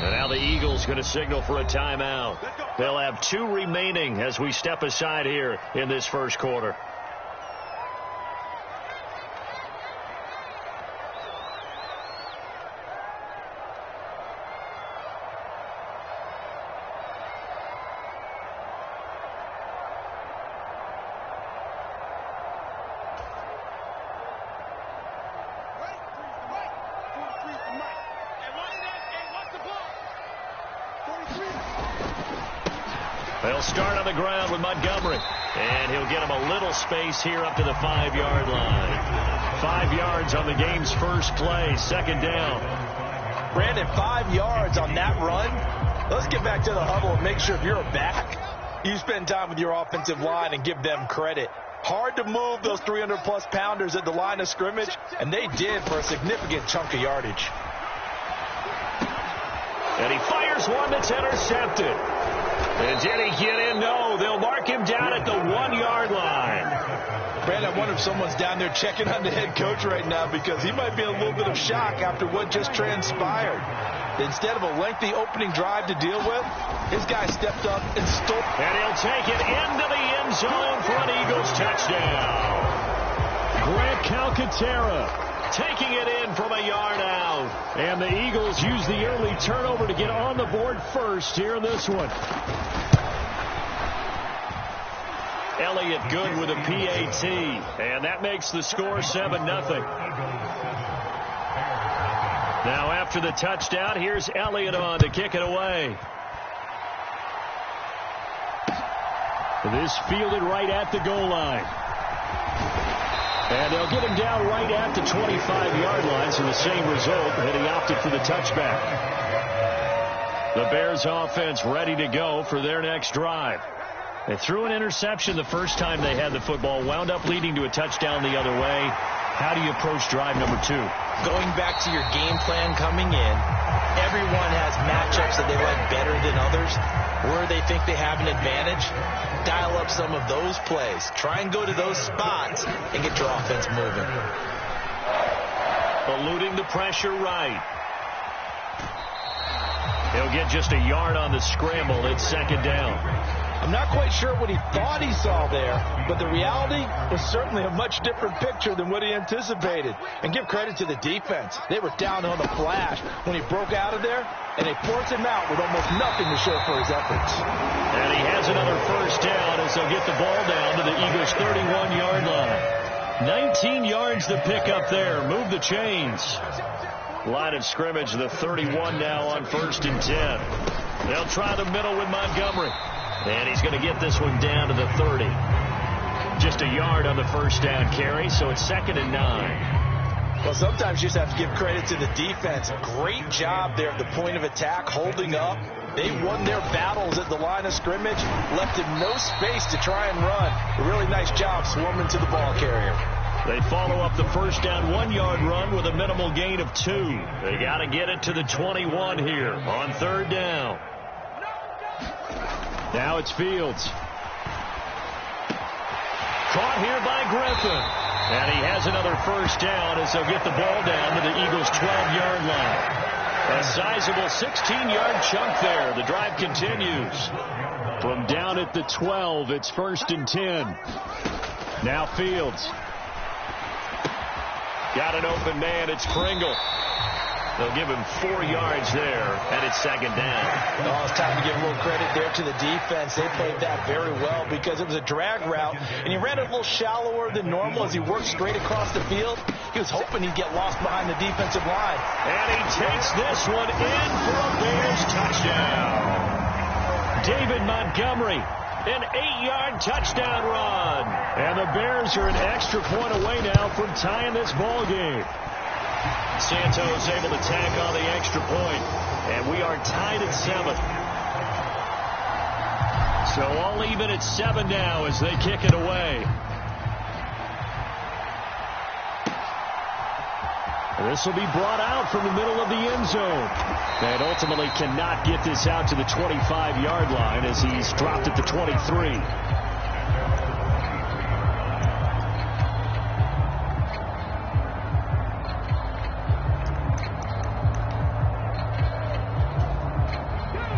And now the Eagles going to signal for a timeout. They'll have 2 remaining as we step aside here in this first quarter. They'll start on the ground with Montgomery. And he'll get him a little space here up to the 5-yard line. 5 yards on the game's first play. Second down. Brandon, 5 yards on that run. Let's get back to the huddle and make sure if you're a back, you spend time with your offensive line and give them credit. Hard to move those 300-plus pounders at the line of scrimmage, and they did for a significant chunk of yardage. And he fires one that's intercepted. And did he get in? No, they'll mark him down at the 1-yard line. Brandon, I wonder if someone's down there checking on the head coach right now because he might be in a little bit of shock after what just transpired. Instead of a lengthy opening drive to deal with, his guy stepped up and stole. And he'll take it into the end zone for an Eagles touchdown. Grant Calcaterra taking it in from a yard out. And the Eagles use the early turnover to get on the board first here in this one. Elliott good with a PAT. And that makes the score 7-0. Now after the touchdown, here's Elliott on to kick it away. This fielded right at the goal line. And they'll get him down right at the 25-yard line, so the same result, and he opted for the touchback. The Bears offense ready to go for their next drive. They threw an interception the first time they had the football, wound up leading to a touchdown the other way. How do you approach drive number 2? Going back to your game plan coming in, everyone has matchups that they like better than others. Where they think they have an advantage, dial up some of those plays. Try and go to those spots and get your offense moving. Eluding the pressure right. He'll get just a yard on the scramble. It's second down. I'm not quite sure what he thought he saw there, but the reality was certainly a much different picture than what he anticipated. And give credit to the defense. They were down on the flash when he broke out of there, and they forced him out with almost nothing to show for his efforts. And he has another first down as they'll get the ball down to the Eagles' 31-yard line. 19 yards to pick up there. Move the chains. Line of scrimmage, the 31 now on 1st and 10. They'll try the middle with Montgomery. And he's going to get this one down to the 30. Just a yard on the first down carry, so it's 2nd and 9. Well, sometimes you just have to give credit to the defense. Great job there at the point of attack, holding up. They won their battles at the line of scrimmage, left him no space to try and run. A really nice job swarming to the ball carrier. They follow up the first down 1-yard run with a minimal gain of 2. They got to get it to the 21 here on 3rd down. Now it's Fields. Caught here by Griffin. And he has another first down as they'll get the ball down to the Eagles' 12-yard line. A sizable 16-yard chunk there. The drive continues. From down at the 12, it's 1st and 10. Now Fields. Got an open man. It's Pringle. They'll give him 4 yards there, and it's 2nd down. Oh, it's time to give a little credit there to the defense. They played that very well because it was a drag route, and he ran it a little shallower than normal as he worked straight across the field. He was hoping he'd get lost behind the defensive line. And he takes this one in for a Bears touchdown. David Montgomery, an 8-yard touchdown run. And the Bears are an extra point away now from tying this ball game. Santos able to tack on the extra point, and we are tied at 7. So all even at 7 now as they kick it away. This will be brought out from the middle of the end zone. And ultimately cannot get this out to the 25-yard line as he's dropped at the 23.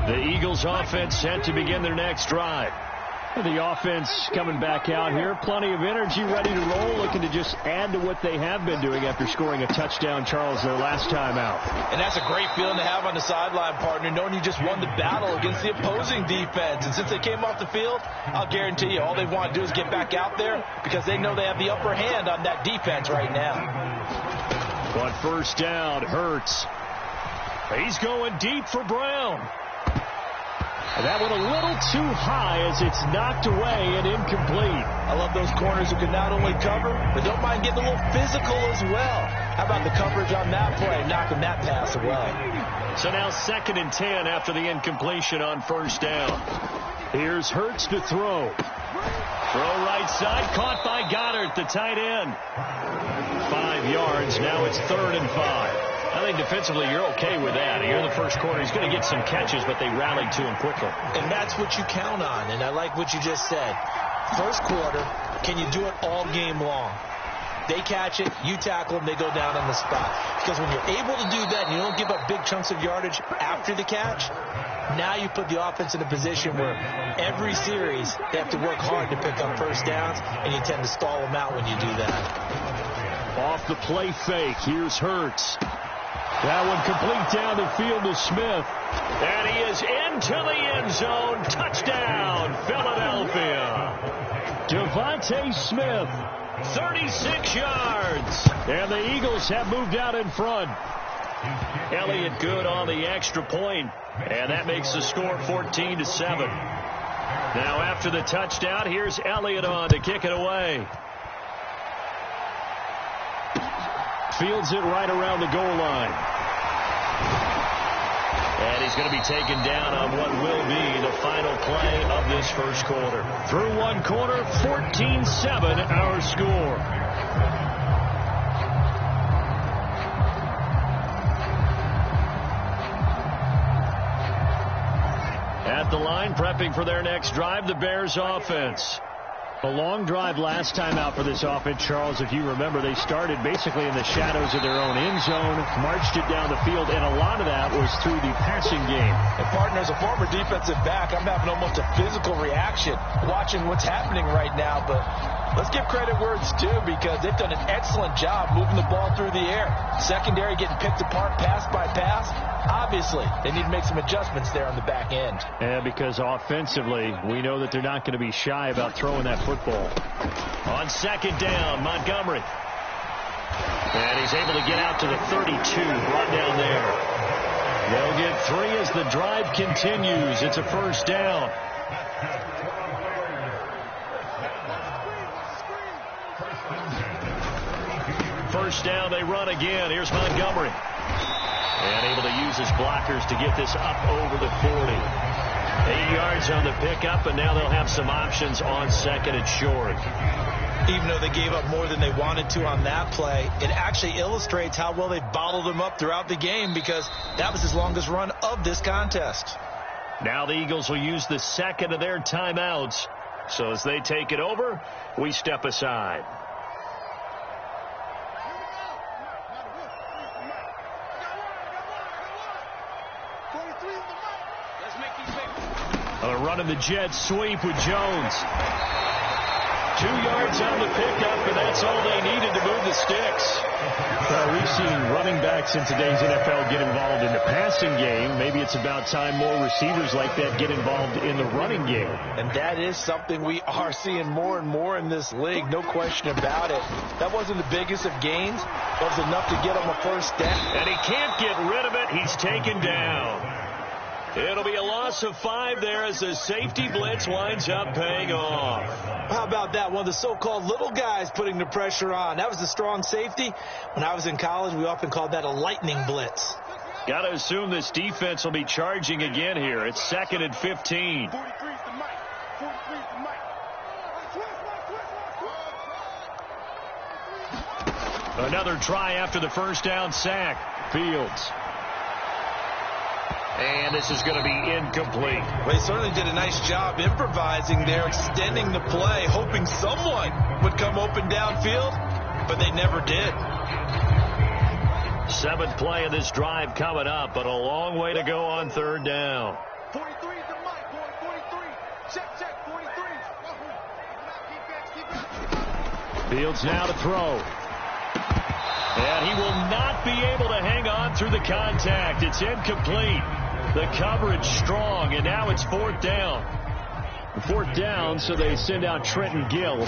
The Eagles offense set to begin their next drive. The offense coming back out here. Plenty of energy, ready to roll, looking to just add to what they have been doing after scoring a touchdown, Charles, their last time out. And that's a great feeling to have on the sideline, partner, knowing you just won the battle against the opposing defense. And since they came off the field, I'll guarantee you all they want to do is get back out there because they know they have the upper hand on that defense right now. But first down, Hurts. He's going deep for Brown. And that one a little too high as it's knocked away and incomplete. I love those corners who can not only cover, but don't mind getting a little physical as well. How about the coverage on that play, knocking that pass away? So now 2nd and 10 after the incompletion on first down. Here's Hurts to throw. Throw right side, caught by Goddard, the tight end. 5 yards, now it's 3rd and 5. I think defensively you're okay with that. You're in the first quarter. He's going to get some catches, but they rallied to him quickly. And that's what you count on, and I like what you just said. First quarter, can you do it all game long? They catch it, you tackle them, they go down on the spot. Because when you're able to do that and you don't give up big chunks of yardage after the catch, now you put the offense in a position where every series they have to work hard to pick up first downs, and you tend to stall them out when you do that. Off the play fake, here's Hurts. That one complete down the field to Smith. And he is into the end zone. Touchdown, Philadelphia. Devontae Smith, 36 yards. And the Eagles have moved out in front. Elliott good on the extra point. And that makes the score 14-7. Now after the touchdown, here's Elliott on to kick it away. Fields it right around the goal line. And he's going to be taken down on what will be the final play of this first quarter. Through one quarter, 14-7 our score. At the line, prepping for their next drive, the Bears offense. A long drive last time out for this offense, Charles. If you remember, they started basically in the shadows of their own end zone, marched it down the field, and a lot of that was through the passing game. And, partner, as a former defensive back, I'm having almost a physical reaction watching what's happening right now. But let's give credit where it's due because they've done an excellent job moving the ball through the air. Secondary getting picked apart pass by pass. Obviously, they need to make some adjustments there on the back end. Yeah, because offensively, we know that they're not going to be shy about throwing that football. On second down, Montgomery. And he's able to get out to the 32, brought down there. They'll get 3 as the drive continues. It's a first down. First down, they run again. Here's Montgomery. And able to use his blockers to get this up over the 40. 8 yards on the pickup, and now they'll have some options on second and short. Even though they gave up more than they wanted to on that play, it actually illustrates how well they bottled them up throughout the game because that was his longest run of this contest. Now the Eagles will use the second of their timeouts. So as they take it over, we step aside. Running the jet sweep with Jones. 2 yards on the pickup, and that's all they needed to move the sticks. We've seen running backs in today's NFL get involved in the passing game. Maybe it's about time more receivers like that get involved in the running game. And that is something we are seeing more and more in this league, no question about it. That wasn't the biggest of gains. That was enough to get him a first down. And he can't get rid of it. He's taken down. It'll be a loss of 5 there as the safety blitz winds up paying off. How about that? One of the so-called little guys putting the pressure on. That was a strong safety. When I was in college, we often called that a lightning blitz. Got to assume this defense will be charging again here. It's 2nd and 15. Another try after the first down sack. Fields. And this is going to be incomplete. Well, he certainly did a nice job improvising there, extending the play, hoping someone would come open downfield, but they never did. 7th play of this drive coming up, but a long way to go on 3rd down. Fields now to throw. And he will not be able to hang on through the contact. It's incomplete. The coverage strong, and now it's fourth down. Fourth down, so they send out Trenton Gill.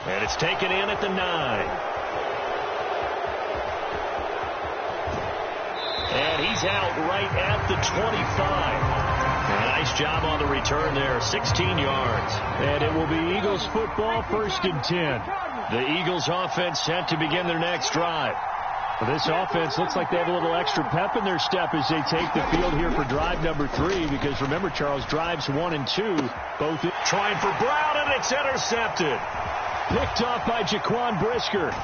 And it's taken in at the 9. And he's out right at the 25. Nice job on the return there, 16 yards. And it will be Eagles football, 1st and 10. The Eagles offense set to begin their next drive. This offense looks like they have a little extra pep in their step as they take the field here for drive number 3, because remember, Charles, drives 1 and 2, both trying for Brown, and it's intercepted. Picked off by Jaquan Brisker.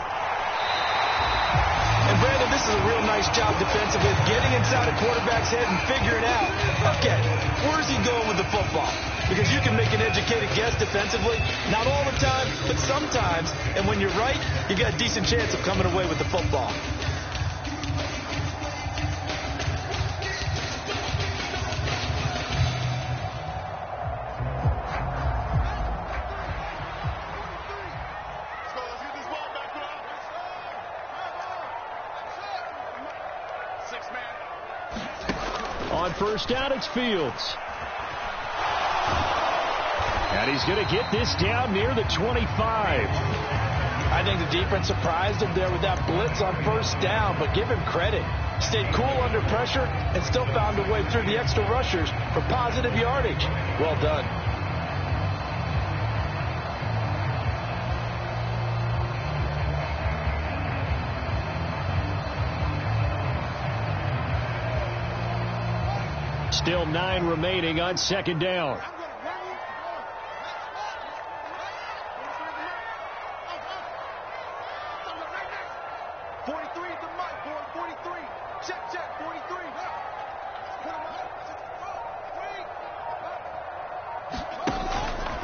And Brandon, this is a real nice job defensively, getting inside a quarterback's head and figuring out, okay, where's he going with the football? Because you can make an educated guess defensively, not all the time, but sometimes. And when you're right, you got a decent chance of coming away with the football. On first down, it's Fields. And he's going to get this down near the 25. I think the defense surprised him there with that blitz on first down, but give him credit. Stayed cool under pressure and still found a way through the extra rushers for positive yardage. Well done. Still 9 remaining on second down.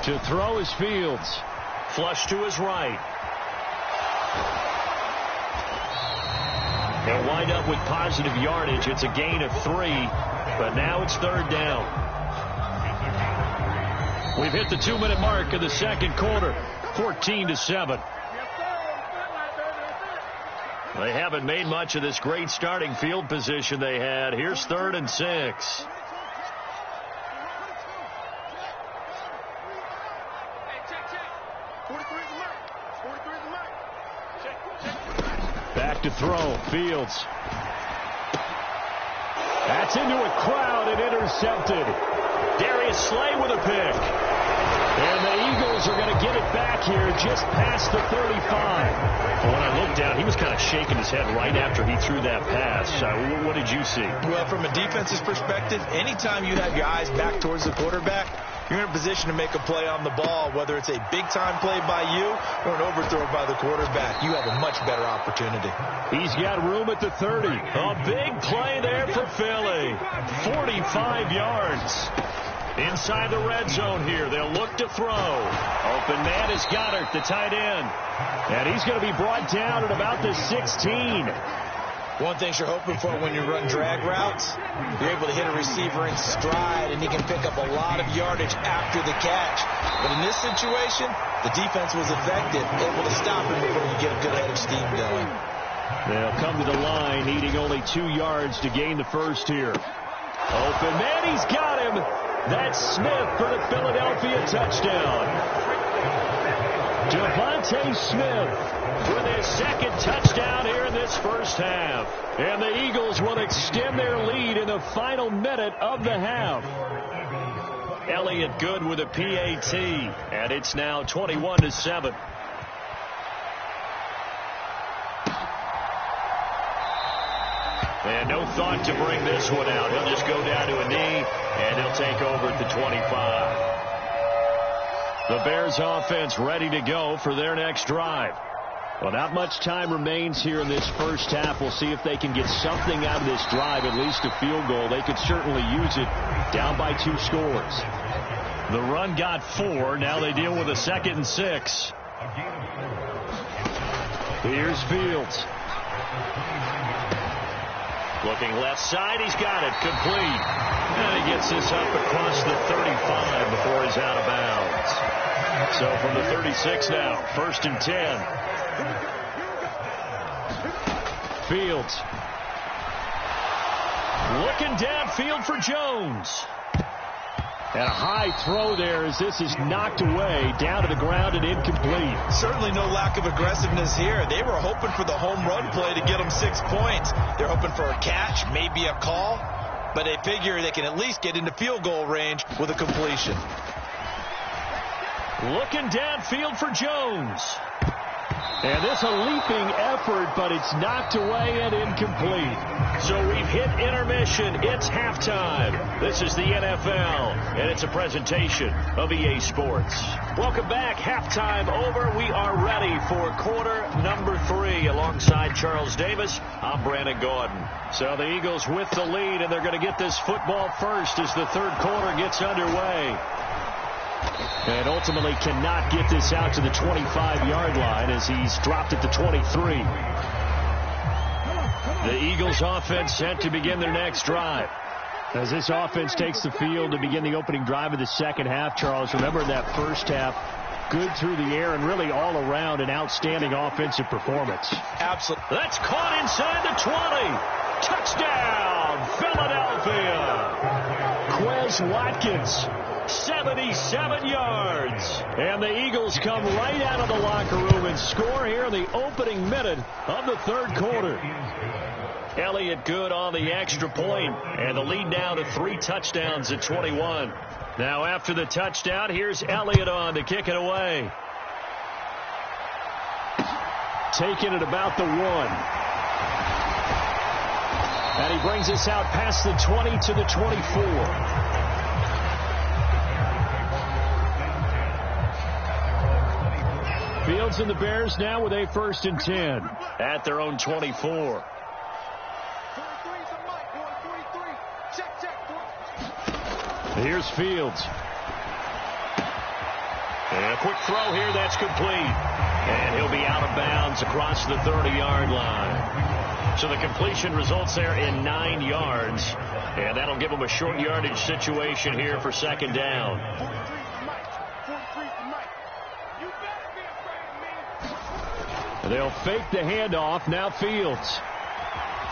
To throw is Fields. Flush to his right. They'll wind up with positive yardage. It's a gain of 3, but now it's third down. We've hit the 2-minute mark of the second quarter, 14-7. They haven't made much of this great starting field position they had. Here's 3rd and 6. Back to throw. Fields. That's into a crowd and intercepted. Darius Slay with a pick. And the Eagles are going to get it back here just past the 35. When I looked down, he was kind of shaking his head right after he threw that pass. What did you see? Well, from a defense's perspective, anytime you have your eyes back towards the quarterback, you're in a position to make a play on the ball, whether it's a big-time play by you or an overthrow by the quarterback. You have a much better opportunity. He's got room at the 30. A big play there for Philly. 45 yards. Inside the red zone here. They'll look to throw. Open man is Goddard, the tight end. And he's going to be brought down at about the 16. One thing you're hoping for when you run drag routes, you're able to hit a receiver in stride, and he can pick up a lot of yardage after the catch. But in this situation, the defense was effective, able to stop him before you get a good head of steam going. They'll come to the line, needing only 2 yards to gain the first here. Open man, he's got him. That's Smith for the Philadelphia touchdown. Devontae Smith with his second touchdown here in this first half. And the Eagles will extend their lead in the final minute of the half. Elliott Good with a PAT. And it's now 21-7. And no thought to bring this one out. He'll just go down to a knee, and he'll take over at the 25. The Bears offense ready to go for their next drive. Well, not much time remains here in this first half. We'll see if they can get something out of this drive, at least a field goal. They could certainly use it down by 2 scores. The run got 4. Now they deal with a 2nd and 6. Here's Fields. Looking left side, he's got it, complete. And he gets this up across the 35 before he's out of bounds. So from the 36 now, 1st and 10. Fields. Looking downfield for Jones. And a high throw there as this is knocked away, down to the ground and incomplete. Certainly no lack of aggressiveness here. They were hoping for the home run play to get them 6 points. They're hoping for a catch, maybe a call, but they figure they can at least get into field goal range with a completion. Looking downfield for Jones. And this a leaping effort, but it's knocked away and incomplete. So we've hit intermission. It's halftime. This is the NFL, and it's a presentation of EA Sports. Welcome back. Halftime over. We are ready for quarter number 3. Alongside Charles Davis, I'm Brandon Gordon. So the Eagles with the lead, and they're going to get this football first as the third quarter gets underway. And ultimately cannot get this out to the 25-yard line as he's dropped at the 23. The Eagles offense set to begin their next drive. As this offense takes the field to begin the opening drive of the second half, Charles, remember in that first half, good through the air and really all around an outstanding offensive performance. Absolutely. That's caught inside the 20. Touchdown, Philadelphia. Quez Watkins. 77 yards. And the Eagles come right out of the locker room and score here in the opening minute of the third quarter. Elliott good on the extra point, and the lead now to 3 touchdowns at 21. Now after the touchdown, here's Elliott on to kick it away. Taking it about the 1. And he brings us out past the 20 to the 24. Fields and the Bears now with a 1st and 10 at their own 24. Here's Fields. And a quick throw here, that's complete. And he'll be out of bounds across the 30-yard line. So the completion results there in 9 yards. And that'll give them a short yardage situation here for second down. They'll fake the handoff. Now Fields.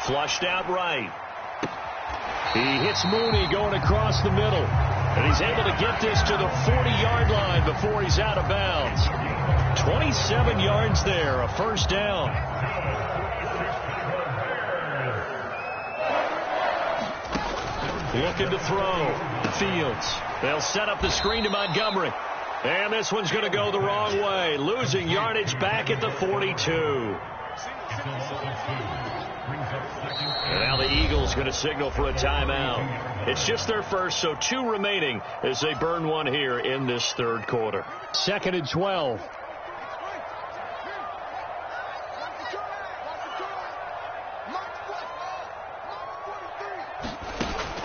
Flushed out right. He hits Mooney going across the middle. And he's able to get this to the 40-yard line before he's out of bounds. 27 yards there, a first down. Looking to throw. Fields. They'll set up the screen to Montgomery. And this one's going to go the wrong way. Losing yardage back at the 42. And now the Eagles going to signal for a timeout. It's just their first, so 2 remaining as they burn one here in this third quarter. 2nd and 12.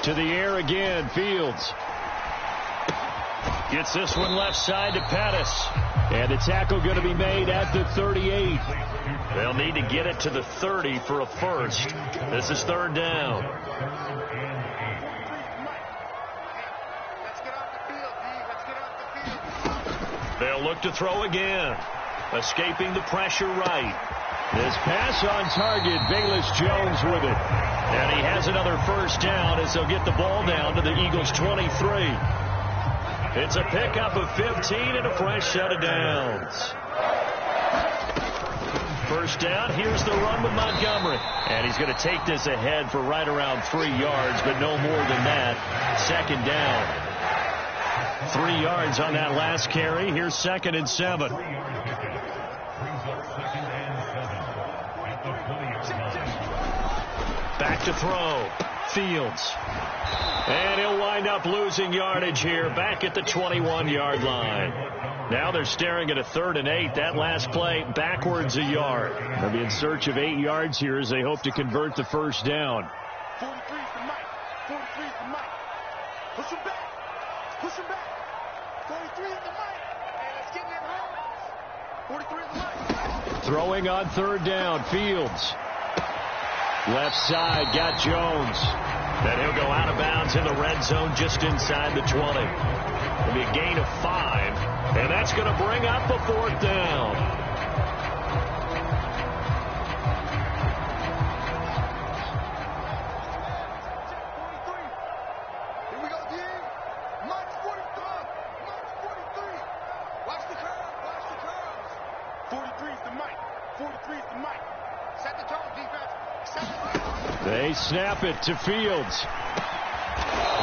To the air again, Fields. Gets this one left side to Pettis. And the tackle going to be made at the 38. They'll need to get it to the 30 for a first. This is third down. They'll look to throw again. Escaping the pressure right. This pass on target, Bayless Jones with it. And he has another first down as they'll get the ball down to the Eagles' 23. It's a pickup of 15 and a fresh set of downs. First down, here's the run with Montgomery. And he's going to take this ahead for right around 3 yards, but no more than that. Second down. 3 yards on that last carry. Here's 2nd and 7. Back to throw. Fields. And he'll wind up losing yardage here back at the 21-yard line. Now they're staring at a 3rd and 8. That last play backwards a yard. They'll be in search of 8 yards here as they hope to convert the first down. 43 for Mike. 43 for Mike. Push him back. Push him back. 43 at the Mike. And it's getting it home. 43 at the Mike. Throwing on 3rd down. Fields. Left side, got Jones. Then he'll go out of bounds in the red zone just inside the 20. It'll be a gain of 5, and that's going to bring up a 4th down. They snap it to Fields.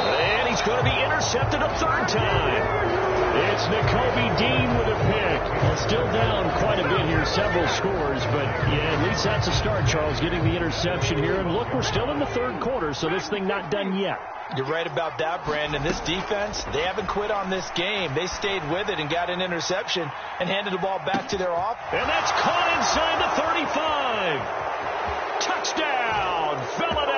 And he's going to be intercepted a 3rd time. It's Nakobe Dean with a pick. Well, still down quite a bit here, several scores, but yeah, at least that's a start, Charles, getting the interception here. And look, we're still in the 3rd quarter, so this thing not done yet. You're right about that, Brandon. This defense, they haven't quit on this game. They stayed with it and got an interception and handed the ball back to their offense. And that's caught inside the 35. Touchdown, Philadelphia.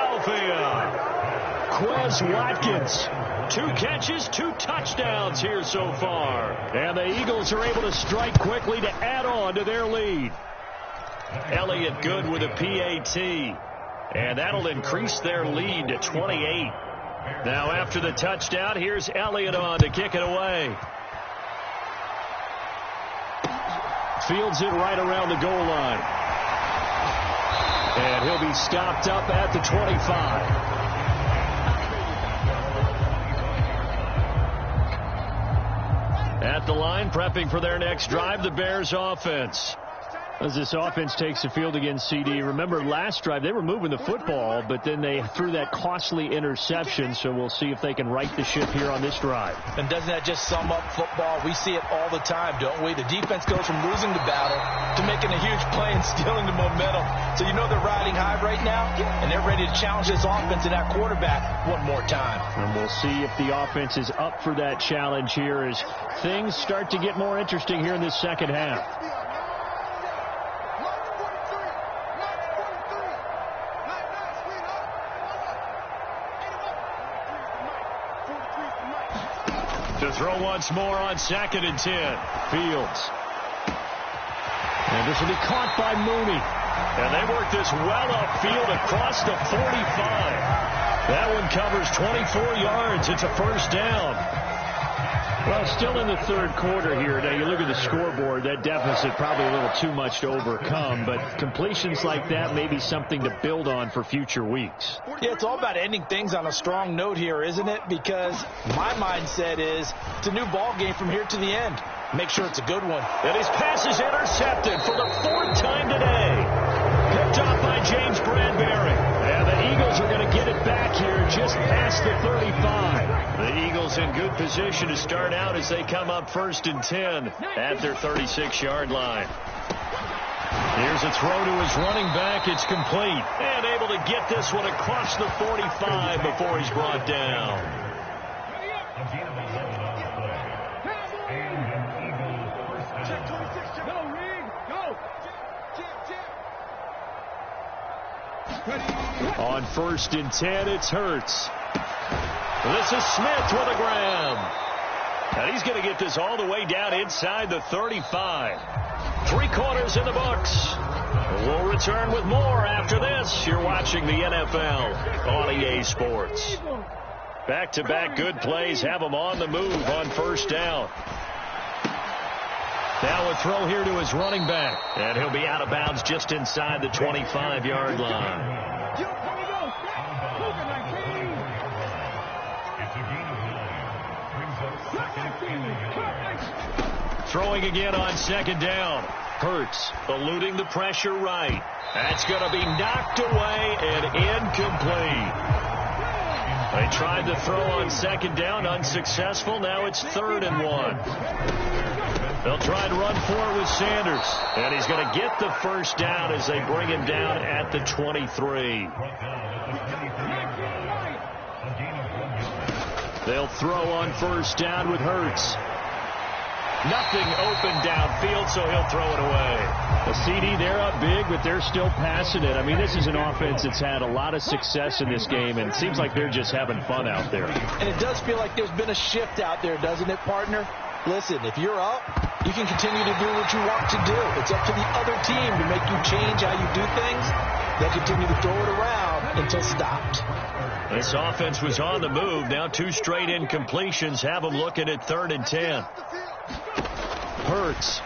Quez Watkins, 2 catches, 2 touchdowns here so far. And the Eagles are able to strike quickly to add on to their lead. Elliott good with a PAT. And that'll increase their lead to 28. Now after the touchdown, here's Elliott on to kick it away. Fields it right around the goal line. And he'll be stopped up at the 25. At the line, prepping for their next drive, the Bears offense. As this offense takes the field against CD. Remember, last drive, they were moving the football, but then they threw that costly interception, so we'll see if they can right the ship here on this drive. And doesn't that just sum up football? We see it all the time, don't we? The defense goes from losing the battle to making a huge play and stealing the momentum. So you know they're riding high right now, and they're ready to challenge this offense and that quarterback one more time. And we'll see if the offense is up for that challenge here as things start to get more interesting here in this second half. To throw once more on 2nd and 10. Fields. And this will be caught by Mooney. And they work this well upfield across the 45. That one covers 24 yards. It's a 1st down. Well, still in the 3rd quarter here. Now, you look at the scoreboard, that deficit probably a little too much to overcome, but completions like that may be something to build on for future weeks. Yeah, it's all about ending things on a strong note here, isn't it? Because my mindset is it's a new ball game from here to the end. Make sure it's a good one. And his pass is intercepted for the 4th time today. Picked off by James Bradbury. And the Eagles are going to get it back here just past the 35. The Eagles in good position to start out as they come up 1st and 10 at their 36-yard line. Here's a throw to his running back. It's complete. And able to get this one across the 45 before he's brought down. On 1st and 10, it's Hurts. This is Smith with a grab. And he's going to get this all the way down inside the 35. 3 quarters in the books. We'll return with more after this. You're watching the NFL on EA Sports. Back-to-back good plays have them on the move on 1st down. Now a throw here to his running back. And he'll be out of bounds just inside the 25-yard line. Throwing again on 2nd down. Hurts eluding the pressure right. That's going to be knocked away and incomplete. They tried to throw on 2nd down, unsuccessful. Now it's 3rd and 1. They'll try to run for it with Sanders. And he's going to get the 1st down as they bring him down at the 23. They'll throw on 1st down with Hurts. Nothing open downfield, so he'll throw it away. A CD, they're up big, but they're still passing it. I mean, this is an offense that's had a lot of success in this game, and it seems like they're just having fun out there. And it does feel like there's been a shift out there, doesn't it, partner? Listen, if you're up, you can continue to do what you want to do. It's up to the other team to make you change how you do things. They'll continue to throw it around until stopped. This offense was on the move. Now 2 straight incompletions have them looking at 3rd and 10. Hurts.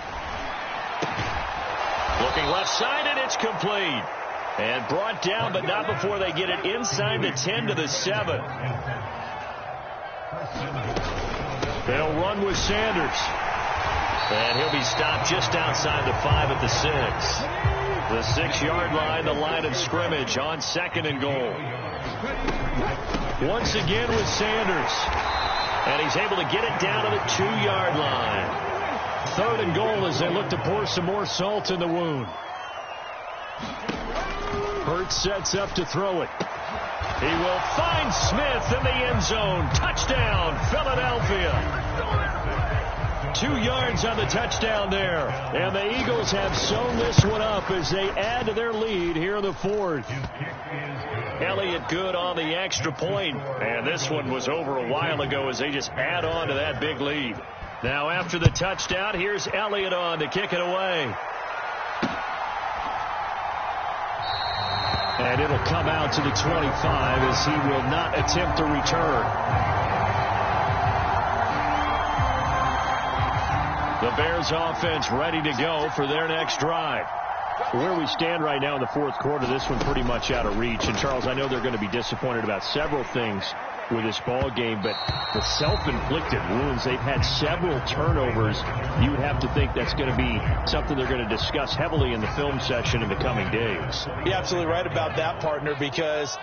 Looking left side, and it's complete. And brought down, but not before they get it inside the 10 to the 7. They'll run with Sanders. And he'll be stopped just outside the 5 at the 6. The 6-yard line, the line of scrimmage on 2nd and goal. Once again with Sanders. And he's able to get it down to the 2-yard line. 3rd and goal as they look to pour some more salt in the wound. Hurts sets up to throw it. He will find Smith in the end zone. Touchdown, Philadelphia. 2 yards on the touchdown there. And the Eagles have sewn this one up as they add to their lead here in the 4th. Elliott good on the extra point. And this one was over a while ago as they just add on to that big lead. Now after the touchdown, here's Elliott on to kick it away. And it'll come out to the 25 as he will not attempt to return. The Bears offense ready to go for their next drive. Where we stand right now in the 4th quarter, this one pretty much out of reach. And, Charles, I know they're going to be disappointed about several things with this ball game, but the self-inflicted wounds, they've had several turnovers. You would have to think that's going to be something they're going to discuss heavily in the film session in the coming days. You're absolutely right about that, partner, because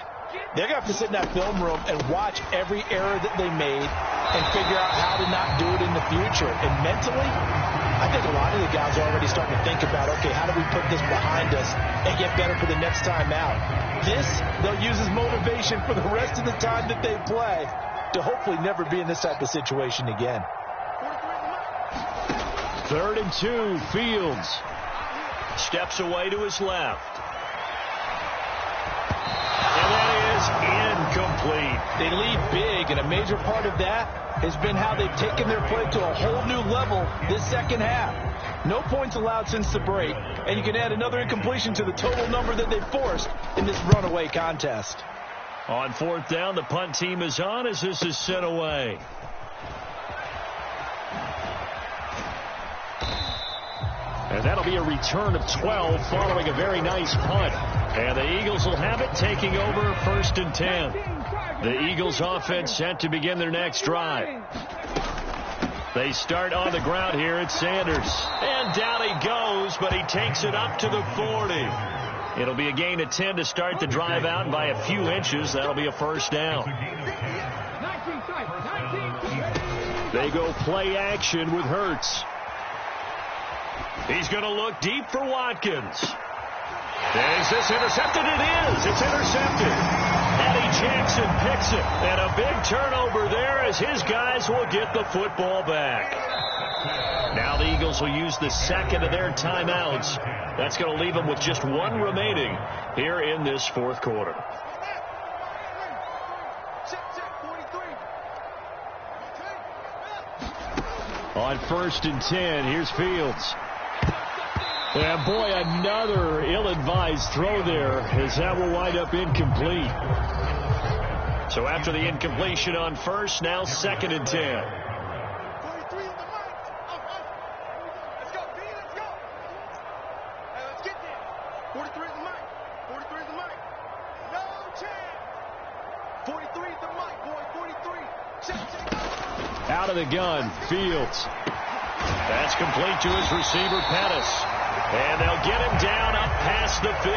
they're going to have to sit in that film room and watch every error that they made and figure out how to not do it in the future. And mentally, I think a lot of the guys are already starting to think about, okay, how do we put this behind us and get better for the next time out? This, they'll use as motivation for the rest of the time that they play to hopefully never be in this type of situation again. 3rd and 2, Fields. Steps away to his left. And that is incomplete. They lead big, and a major part of that has been how they've taken their play to a whole new level this second half. No points allowed since the break, and you can add another incompletion to the total number that they forced in this runaway contest. On 4th down, the punt team is on as this is sent away. And that'll be a return of 12 following a very nice punt. And the Eagles will have it, taking over 1st and 10. The Eagles offense set to begin their next drive. They start on the ground here at Sanders. And down he goes, but he takes it up to the 40. It'll be a gain of 10 to start the drive out, and by a few inches, that'll be a 1st down. They go play action with Hurts. He's going to look deep for Watkins. Is this intercepted? It is. It's intercepted. Eddie Jackson picks it. And a big turnover there as his guys will get the football back. Now the Eagles will use the 2nd of their timeouts. That's going to leave them with just 1 remaining here in this 4th quarter. On 1st and 10, here's Fields. And boy, another ill-advised throw there as that will wind up incomplete. So after the incompletion on 1st, now 2nd and 10. 43 is the mic. Let's go, B, let's go. Hey, let's get there. 43 is the mic. 43 is the mic. No chance. 43 is the mic, boy. 43. Check. Out of the gun, Fields. That's complete to his receiver, Pettis. And they'll get him down up past the 15.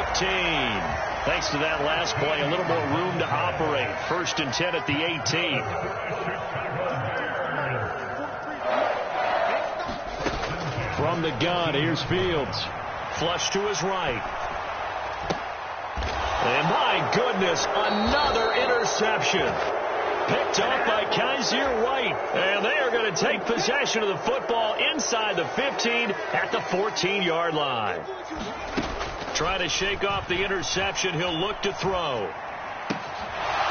Thanks to that last play, a little more room to operate. 1st and 10 at the 18. From the gun, here's Fields. Flush to his right. And my goodness, another interception. Picked up by Kaiser White. And they are going to take possession of the football inside the 15 at the 14-yard line. Trying to shake off the interception. He'll look to throw.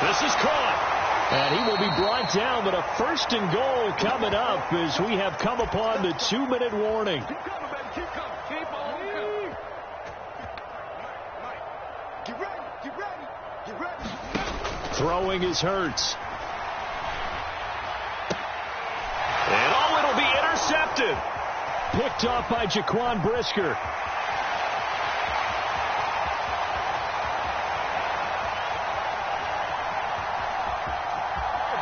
This is caught. And he will be brought down, but a 1st and goal coming up as we have come upon the 2-minute warning. Keep coming, baby. Keep coming. Keep on coming. Get ready. Get ready. Get ready. Throwing is Hurts. And it'll be intercepted. Picked off by Jaquan Brisker.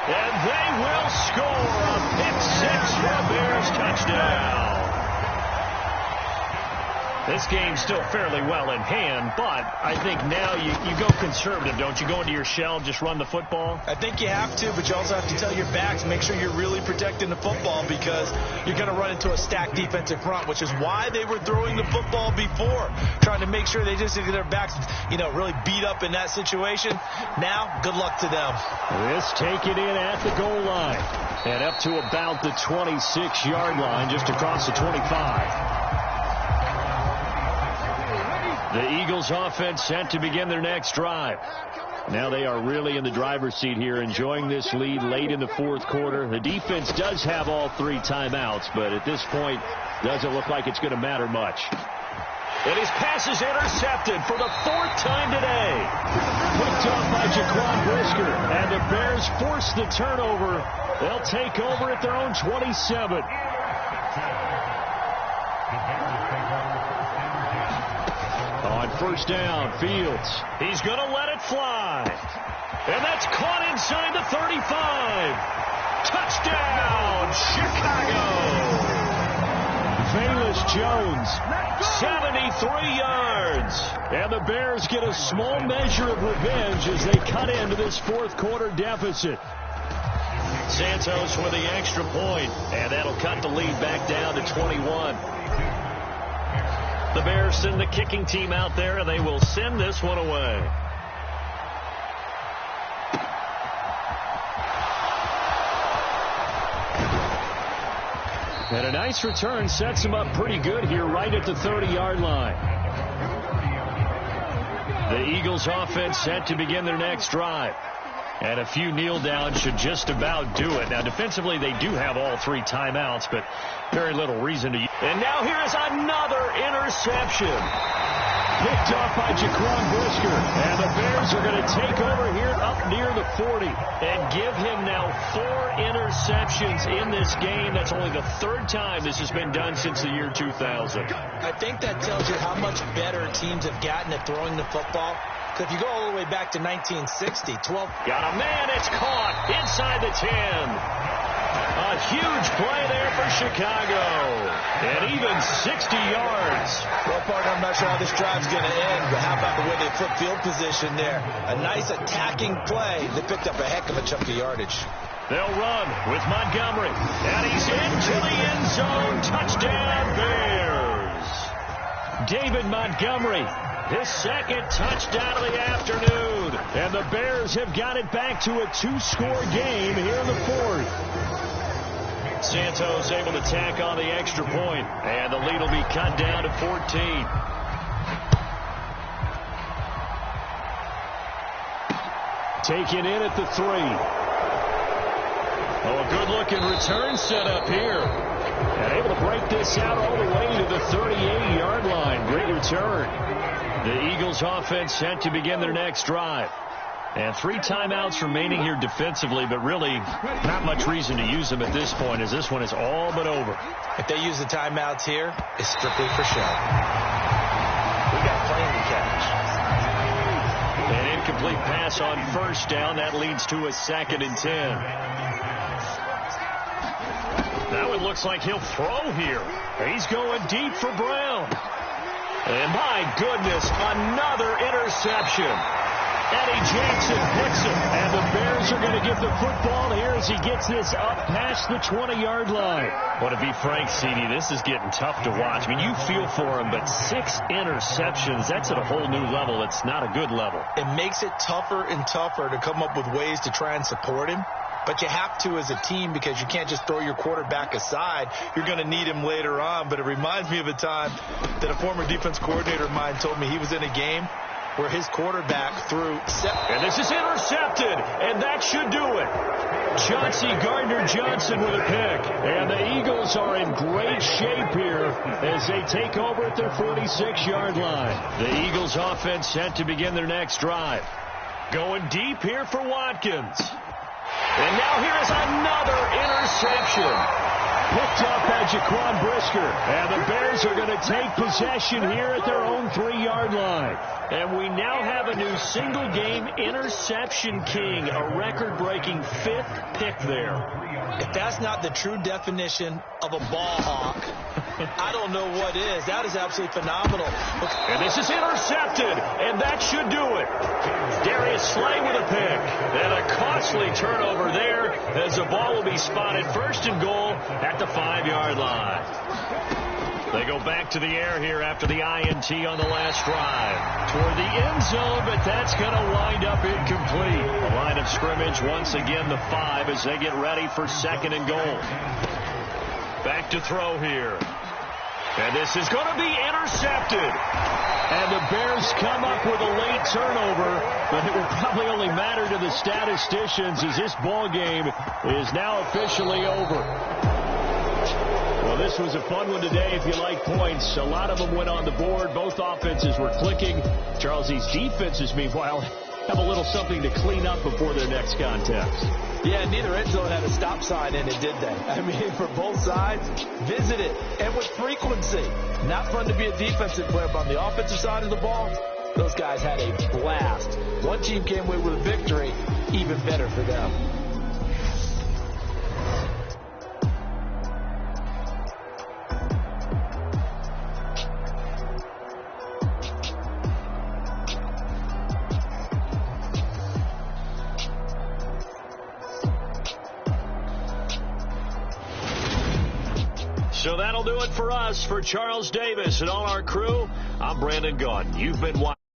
And they will score a pick-6 for a Bears touchdown. This game's still fairly well in hand, but I think now you go conservative, don't you? Go into your shell, just run the football? I think you have to, but you also have to tell your backs, make sure you're really protecting the football because you're going to run into a stacked defensive front, which is why they were throwing the football before, trying to make sure they just get their backs, really beat up in that situation. Now, good luck to them. This taken in at the goal line and up to about the 26-yard line, just across the 25. The Eagles offense set to begin their next drive. Now they are really in the driver's seat here, enjoying this lead late in the 4th quarter. The defense does have all 3 timeouts, but at this point, doesn't look like it's going to matter much. And his pass is intercepted for the 4th time today. Picked off by Jaquan Brisker, and the Bears force the turnover. They'll take over at their own 27. On 1st down, Fields. He's going to let it fly. And that's caught inside the 35. Touchdown, Chicago. Velus Jones, 73 yards. And the Bears get a small measure of revenge as they cut into this 4th quarter deficit. Santos with the extra point, and that'll cut the lead back down to 21. The Bears send the kicking team out there, and they will send this one away. And a nice return sets him up pretty good here right at the 30-yard line. The Eagles offense set to begin their next drive. And a few kneel downs should just about do it. Now, defensively, they do have all 3 timeouts, but very little reason to use. And now here is another interception. Picked off by Jaquan Brisker. And the Bears are going to take over here up near the 40 and give him now 4 interceptions in this game. That's only the 3rd time this has been done since the year 2000. I think that tells you how much better teams have gotten at throwing the football. If you go all the way back to 1960, 12. Got a man, it's caught inside the 10. A huge play there for Chicago. And even 60 yards. Well, partner, I'm not sure how this drive's going to end, but how about the way they flip field position there? A nice attacking play. They picked up a heck of a chunk of yardage. They'll run with Montgomery. And he's into the end zone. Touchdown, Bears. David Montgomery. His 2nd touchdown of the afternoon. And the Bears have got it back to a 2-score game here in the 4th. Santos able to tack on the extra point. And the lead will be cut down to 14. Taken in at the 3. Oh, a good-looking return set up here. And able to break this out all the way to the 38-yard line. Great return. The Eagles offense set to begin their next drive. And 3 timeouts remaining here defensively, but really not much reason to use them at this point as this one is all but over. If they use the timeouts here, it's strictly for show. We got plenty to catch. An incomplete pass on 1st down. That leads to a 2nd and 10. Now it looks like he'll throw here. He's going deep for Brown. And my goodness, another interception. Eddie Jackson picks it, and the Bears are going to get the football here as he gets this up past the 20-yard line. Well, to be frank, CD, this is getting tough to watch. I mean, you feel for him, but 6 interceptions, that's at a whole new level. It's not a good level. It makes it tougher and tougher to come up with ways to try and support him. But you have to as a team because you can't just throw your quarterback aside. You're going to need him later on. But it reminds me of a time that a former defense coordinator of mine told me he was in a game, where his quarterback threw. And this is intercepted, and that should do it. Chauncey Gardner-Johnson with a pick. And the Eagles are in great shape here as they take over at their 46-yard line. The Eagles offense set to begin their next drive. Going deep here for Watkins. And now here is another interception. Picked up by Jaquan Brisker. And the Bears are going to take possession here at their own 3-yard line. And we now have a new single-game interception king, a record-breaking 5th pick there. If that's not the true definition of a ball hawk, I don't know what is. That is absolutely phenomenal. And this is intercepted, and that should do it. Darius Slay with a pick. And a costly turnover there as the ball will be spotted first and goal at the 5-yard line. They go back to the air here after the INT on the last drive. Toward the end zone, but that's going to wind up incomplete. The line of scrimmage, once again, the 5 as they get ready for 2nd and goal. Back to throw here. And this is going to be intercepted. And the Bears come up with a late turnover, but it will probably only matter to the statisticians as this ball game is now officially over. Well, this was a fun one today if you like points. A lot of them went on the board. Both offenses were clicking. Charles's defenses, meanwhile, have a little something to clean up before their next contest. Yeah, neither end zone had a stop sign in it, did they? I mean, for both sides, visit it, and with frequency. Not fun to be a defensive player, but on the offensive side of the ball, those guys had a blast. One team came away with a victory, even better for them. So that'll do it for us. For Charles Davis and all our crew, I'm Brandon Gaudin. You've been watching.